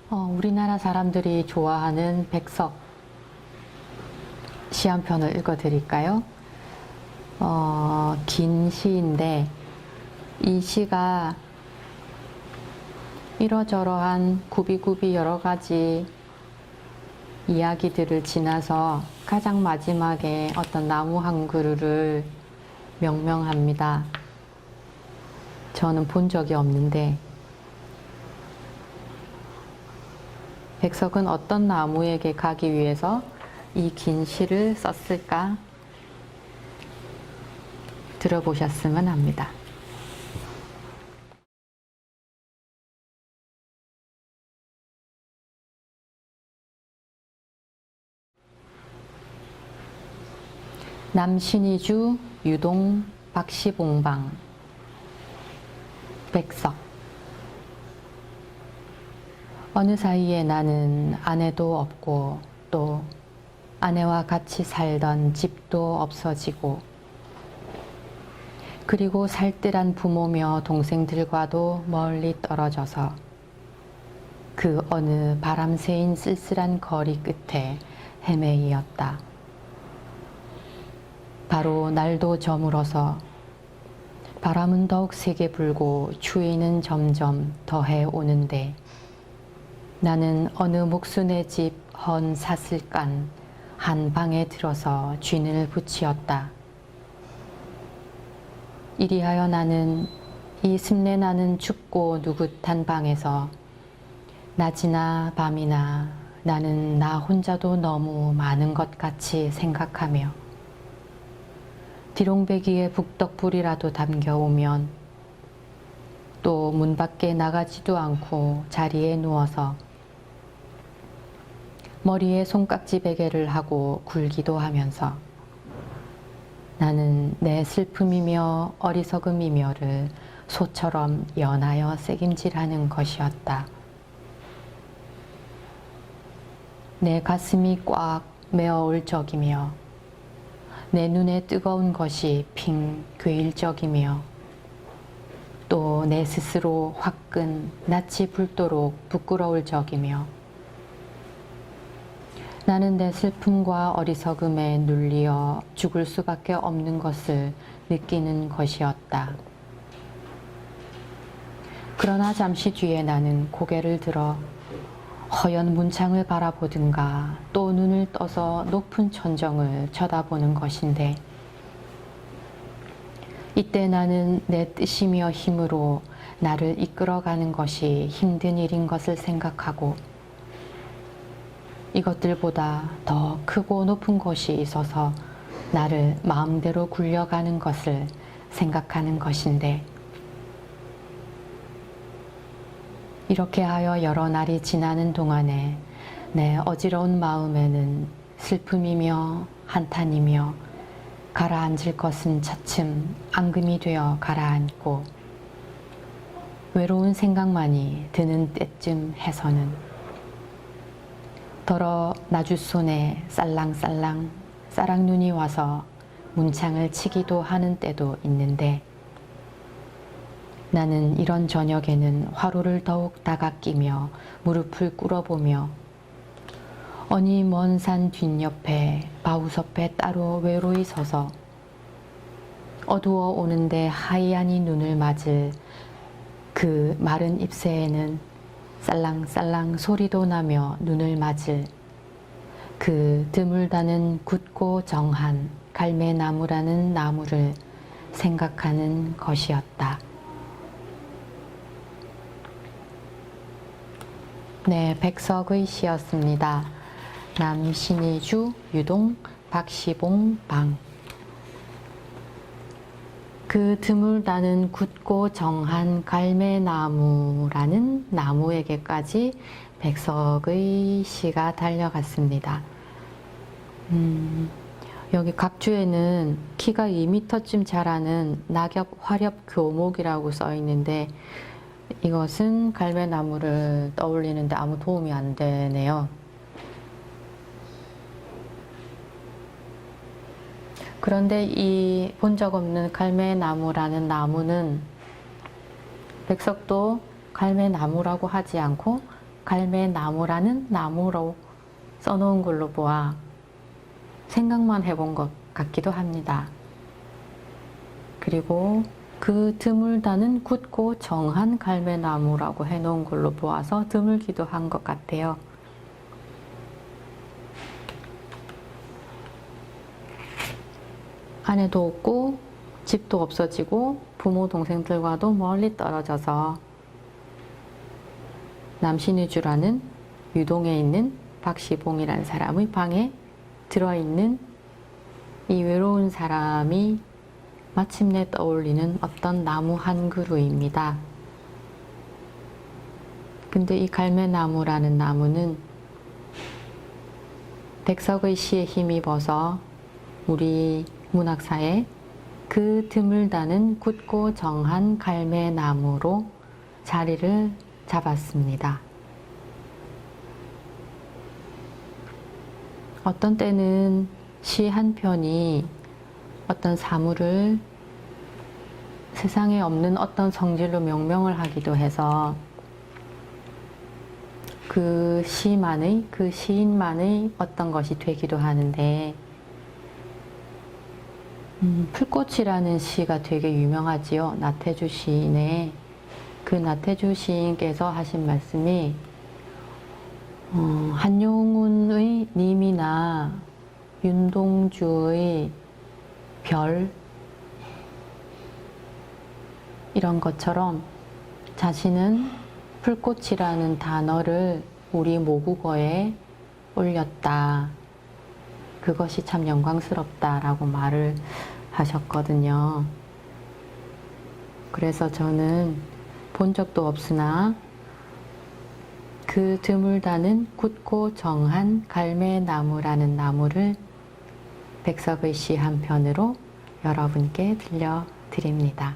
우리나라 사람들이 좋아하는 백석 시 한 편을 읽어드릴까요? 긴 시인데 이 시가 이러저러한 굽이굽이 여러 가지 이야기들을 지나서 가장 마지막에 어떤 나무 한 그루를 명명합니다. 저는 본 적이 없는데 백석은 어떤 나무에게 가기 위해서 이 긴 시를 썼을까 들어보셨으면 합니다. 남신이주 유동 박시봉방 백석. 어느 사이에 나는 아내도 없고 또 아내와 같이 살던 집도 없어지고 그리고 살뜰한 부모며 동생들과도 멀리 떨어져서 그 어느 바람새인 쓸쓸한 거리 끝에 헤매이었다. 바로 날도 저물어서 바람은 더욱 세게 불고 추위는 점점 더해 오는데 나는 어느 목순의 집 헌 사슬간 한 방에 들어서 쥔을 붙이었다. 이리하여 나는 이 습내나는 춥고 누긋한 방에서 낮이나 밤이나 나는 나 혼자도 너무 많은 것 같이 생각하며 디롱배기에 북덕불이라도 담겨오면 또 문 밖에 나가지도 않고 자리에 누워서 머리에 손깍지 베개를 하고 굴기도 하면서 나는 내 슬픔이며 어리석음이며를 소처럼 연하여 새김질하는 것이었다. 내 가슴이 꽉 메어올 적이며 내 눈에 뜨거운 것이 핑 괴일 적이며 또 내 스스로 화끈 낯이 붉도록 부끄러울 적이며 나는 내 슬픔과 어리석음에 눌리어 죽을 수밖에 없는 것을 느끼는 것이었다. 그러나 잠시 뒤에 나는 고개를 들어 허연 문창을 바라보든가 또 눈을 떠서 높은 천정을 쳐다보는 것인데 이때 나는 내 뜻이며 힘으로 나를 이끌어가는 것이 힘든 일인 것을 생각하고 이것들보다 더 크고 높은 곳이 있어서 나를 마음대로 굴려가는 것을 생각하는 것인데 이렇게 하여 여러 날이 지나는 동안에 내 어지러운 마음에는 슬픔이며 한탄이며 가라앉을 것은 차츰 앙금이 되어 가라앉고 외로운 생각만이 드는 때쯤 해서는 더러 나주손에 쌀랑쌀랑 쌀랑눈이 와서 문창을 치기도 하는 때도 있는데 나는 이런 저녁에는 화로를 더욱 다가끼며 무릎을 꿇어보며 어니 먼 산 뒷옆에 바우섭에 따로 외로이 서서 어두워 오는데 하얀이 눈을 맞을 그 마른 잎새에는 쌀랑쌀랑 소리도 나며 눈을 맞을 그 드물다는 굳고 정한 갈매나무라는 나무를 생각하는 것이었다. 네, 백석의 시였습니다. 남신이주 유동 박시봉 방. 그 드물다는 굳고 정한 갈매나무라는 나무에게까지 백석의 시가 달려갔습니다. 여기 각주에는 키가 2m쯤 자라는 낙엽 화렵 교목이라고 써 있는데 이것은 갈매나무를 떠올리는데 아무 도움이 안 되네요. 그런데 이 본 적 없는 갈매나무라는 나무는 백석도 갈매나무라고 하지 않고 갈매나무라는 나무로 써놓은 걸로 보아 생각만 해본 것 같기도 합니다. 그리고 그 드물다는 굳고 정한 갈매나무라고 해놓은 걸로 보아서 드물기도 한 것 같아요. 아내도 없고 집도 없어지고 부모 동생들과도 멀리 떨어져서 남신의주라는 유동에 있는 박시봉이라는 사람의 방에 들어있는 이 외로운 사람이 마침내 떠올리는 어떤 나무 한 그루입니다. 근데 이 갈매나무라는 나무는 백석의 시에 힘입어서 우리 문학사에 그 드물다는 굳고 정한 갈매나무로 자리를 잡았습니다. 어떤 때는 시 한 편이 어떤 사물을 세상에 없는 어떤 성질로 명명을 하기도 해서 그 시만의, 그 시인만의 어떤 것이 되기도 하는데, 풀꽃이라는 시가 되게 유명하지요. 나태주 시인의 그 나태주 시인께서 하신 말씀이 한용운의 님이나 윤동주의 별 이런 것처럼 자신은 풀꽃이라는 단어를 우리 모국어에 올렸다. 그것이 참 영광스럽다라고 말을 하셨거든요. 그래서 저는 본 적도 없으나 그 드물다는 굳고 정한 갈매나무라는 나무를 백석의 시 한 편으로 여러분께 들려드립니다.